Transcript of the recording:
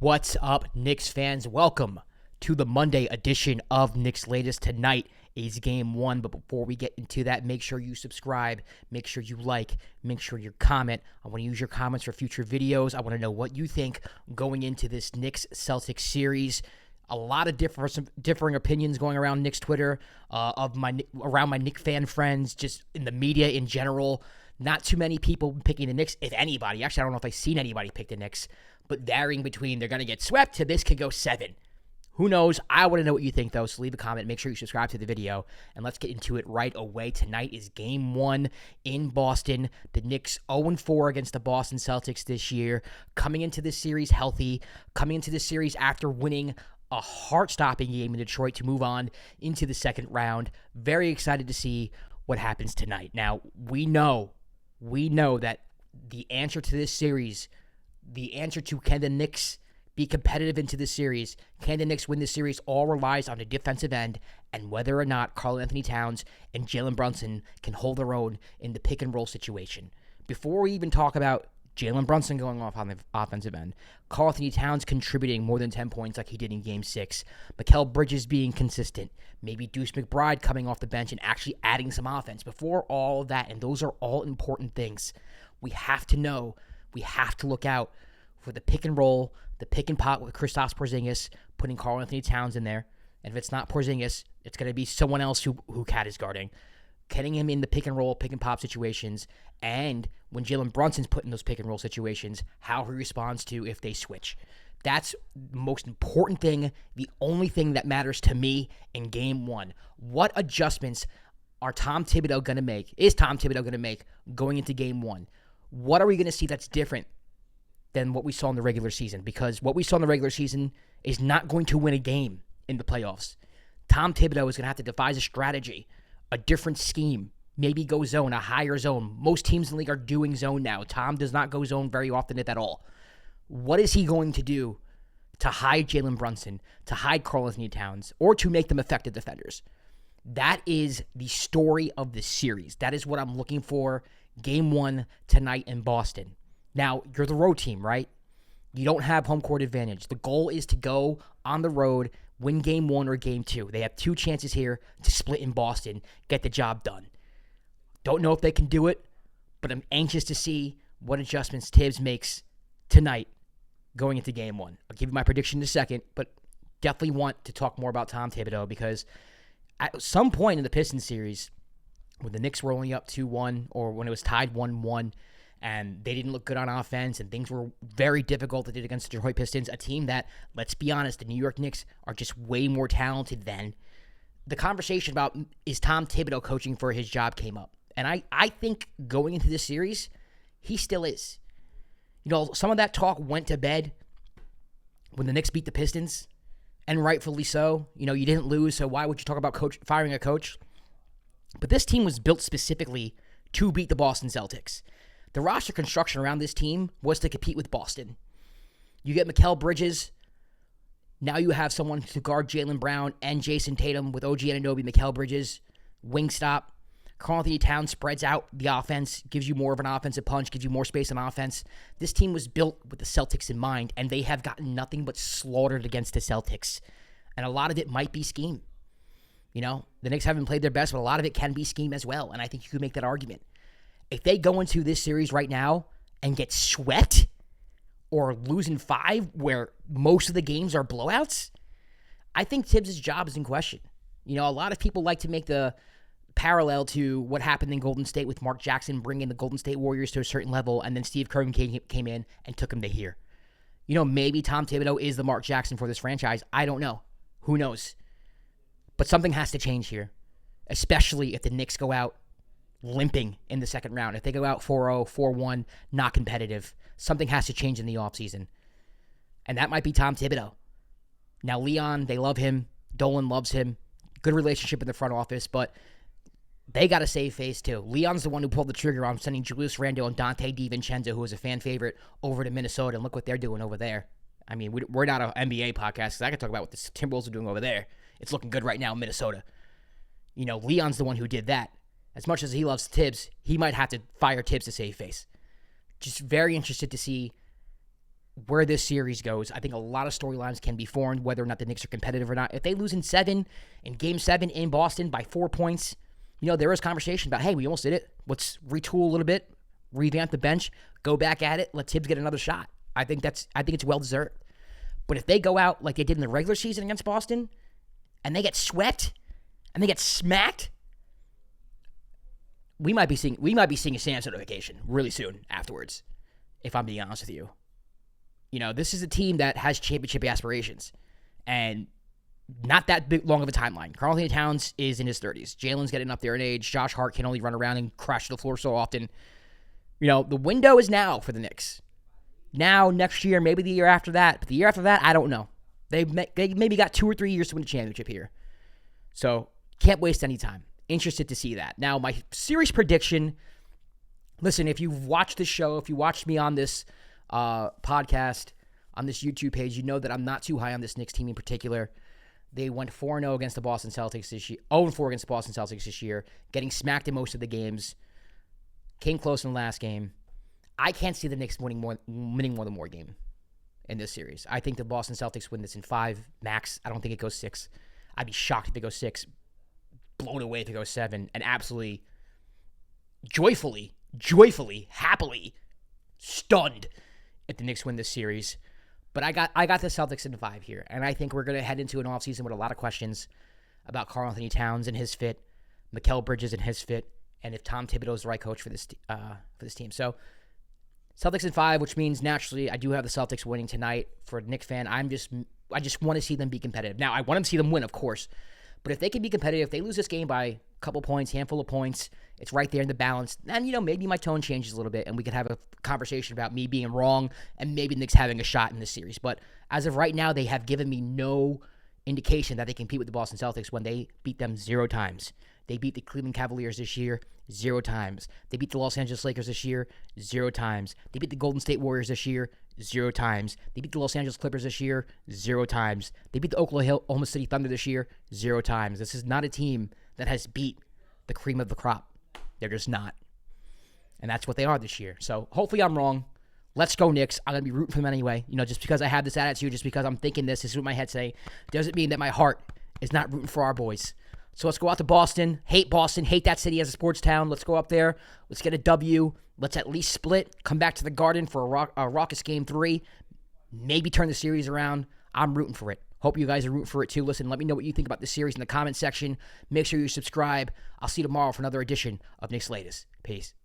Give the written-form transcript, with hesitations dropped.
What's up, Knicks fans? Welcome to the Monday edition of Knicks Latest. Tonight is game one, but before we get into that, make sure you subscribe, make sure you like, make sure you comment. I want to use your comments for future videos. I want to know what you think going into this Knicks Celtics series. A lot of differing opinions going around Knicks Twitter, around my Knicks fan friends, just in the media in general. Not too many people picking the Knicks, if anybody. Actually, I don't know if I've seen anybody pick the Knicks, but varying between they're going to get swept to this could go 7. Who knows? I want to know what you think, though, so leave a comment. Make sure you subscribe to the video, and let's get into it right away. Tonight is Game 1 in Boston. The Knicks 0-4 against the Boston Celtics this year, coming into this series healthy, coming into this series after winning a heart-stopping game in Detroit to move on into the second round. Very excited to see what happens tonight. Now, we know that the answer to this series, the answer to can the Knicks be competitive into this series, can the Knicks win this series, all relies on the defensive end and whether or not Karl-Anthony Towns and Jalen Brunson can hold their own in the pick-and-roll situation. Before we even talk about Jalen Brunson going off on the offensive end, Karl-Anthony Towns contributing more than 10 points like he did in Game 6, Mikal Bridges being consistent, maybe Deuce McBride coming off the bench and actually adding some offense. Before all of that, and those are all important things, we have to know, we have to look out for the pick and roll, the pick and pop with Kristaps Porzingis, putting Karl-Anthony Towns in there. And if it's not Porzingis, it's going to be someone else who Cat is guarding. Getting him in the pick and roll, pick and pop situations, and when Jalen Brunson's put in those pick and roll situations, how he responds to if they switch. That's the most important thing, the only thing that matters to me in Game 1. What adjustments is Tom Thibodeau going to make going into Game 1? What are we going to see that's different than what we saw in the regular season? Because what we saw in the regular season is not going to win a game in the playoffs. Tom Thibodeau is going to have to devise a strategy, a different scheme, maybe go zone, a higher zone. Most teams in the league are doing zone now. Tom does not go zone very often, if at all. What is he going to do to hide Jalen Brunson, to hide Karl-Anthony Towns, or to make them effective defenders? That is the story of the series. That is what I'm looking for Game 1 tonight in Boston. Now, you're the road team, right? You don't have home court advantage. The goal is to go on the road, win Game 1 or Game 2. They have 2 chances here to split in Boston, get the job done. Don't know if they can do it, but I'm anxious to see what adjustments Tibbs makes tonight going into Game 1. I'll give you my prediction in a second, but definitely want to talk more about Tom Thibodeau because at some point in the Pistons series, when the Knicks were only up 2-1 or when it was tied 1-1, and they didn't look good on offense, and things were very difficult to do against the Detroit Pistons, a team that, let's be honest, the New York Knicks are just way more talented than. The conversation about is Tom Thibodeau coaching for his job came up. And I think going into this series, he still is. You know, some of that talk went to bed when the Knicks beat the Pistons, and rightfully so. You know, you didn't lose, so why would you talk about firing a coach? But this team was built specifically to beat the Boston Celtics. The roster construction around this team was to compete with Boston. You get Mikal Bridges. Now you have someone to guard Jaylen Brown and Jason Tatum with OG Anunoby, Mikal Bridges, wing stop. Karl-Anthony Towns spreads out the offense, gives you more of an offensive punch, gives you more space on offense. This team was built with the Celtics in mind, and they have gotten nothing but slaughtered against the Celtics. And a lot of it might be scheme. You know, the Knicks haven't played their best, but a lot of it can be scheme as well, and I think you could make that argument. If they go into this series right now and get swept or losing 5 where most of the games are blowouts, I think Tibbs' job is in question. You know, a lot of people like to make the parallel to what happened in Golden State with Mark Jackson bringing the Golden State Warriors to a certain level, and then Steve Kerr came in and took him to here. You know, maybe Tom Thibodeau is the Mark Jackson for this franchise. I don't know. Who knows? But something has to change here, especially if the Knicks go out limping in the second round. If they go out 4-0, 4-1, not competitive, something has to change in the offseason. And that might be Tom Thibodeau. Now, Leon, they love him. Dolan loves him. Good relationship in the front office, but they got to save face, too. Leon's the one who pulled the trigger on sending Julius Randle and Dante DiVincenzo, who was a fan favorite, over to Minnesota, and look what they're doing over there. I mean, we're not an NBA podcast, because I can talk about what the Timberwolves are doing over there. It's looking good right now in Minnesota. You know, Leon's the one who did that. As much as he loves Tibbs, he might have to fire Tibbs to save face. Just very interested to see where this series goes. I think a lot of storylines can be formed, whether or not the Knicks are competitive or not. If they lose in Game 7 in Boston by 4 points, there is conversation about, hey, we almost did it. Let's retool a little bit, revamp the bench, go back at it, let Tibbs get another shot. I think it's well-deserved. But if they go out like they did in the regular season against Boston, and they get swept, and they get smacked, we might be seeing a Sam's notification really soon afterwards, if I'm being honest with you. This is a team that has championship aspirations, and not that long of a timeline. Karl-Anthony Towns is in his 30s. Jalen's getting up there in age. Josh Hart can only run around and crash to the floor so often. The window is now for the Knicks. Now, next year, maybe the year after that. But the year after that, I don't know. They maybe got 2 or 3 years to win a championship here. So, can't waste any time. Interested to see that. Now, my series prediction, listen, if you've watched this show, if you watched me on this podcast, on this YouTube page, you know that I'm not too high on this Knicks team in particular. They went 4-0 against the Boston Celtics this year, 0-4 against the Boston Celtics this year, getting smacked in most of the games. Came close in the last game. I can't see the Knicks winning more than one game in this series. I think the Boston Celtics win this in 5 max. I don't think it goes 6. I'd be shocked if it goes 6. Blown away if it goes 7. And absolutely, joyfully, happily stunned if the Knicks win this series. But I got the Celtics in 5 here. And I think we're going to head into an offseason with a lot of questions about Karl-Anthony Towns and his fit, Mikal Bridges and his fit, and if Tom Thibodeau is the right coach for this team. So, Celtics in 5, which means naturally I do have the Celtics winning tonight. For a Knicks fan, I just want to see them be competitive. Now, I want to see them win, of course. But if they can be competitive, if they lose this game by a couple points, handful of points, it's right there in the balance, then, maybe my tone changes a little bit and we could have a conversation about me being wrong and maybe the Knicks having a shot in this series. But as of right now, they have given me no indication that they compete with the Boston Celtics when they beat them 0 times. They beat the Cleveland Cavaliers this year 0 times. They beat the Los Angeles Lakers this year 0 times. They beat the Golden State Warriors this year 0 times. They beat the Los Angeles Clippers this year 0 times. They beat the Oklahoma City Thunder this year 0 times. This is not a team that has beat the cream of the crop. They're just not. And that's what they are this year. So hopefully I'm wrong. Let's go Knicks. I'm going to be rooting for them anyway. Just because I have this attitude, just because I'm thinking this is what my head say, doesn't mean that my heart is not rooting for our boys. So let's go out to Boston. Hate that city as a sports town. Let's go up there. Let's get a W. Let's at least split. Come back to the Garden for a raucous Game 3. Maybe turn the series around. I'm rooting for it. Hope you guys are rooting for it too. Listen, let me know what you think about this series in the comment section. Make sure you subscribe. I'll see you tomorrow for another edition of Knicks Latest. Peace.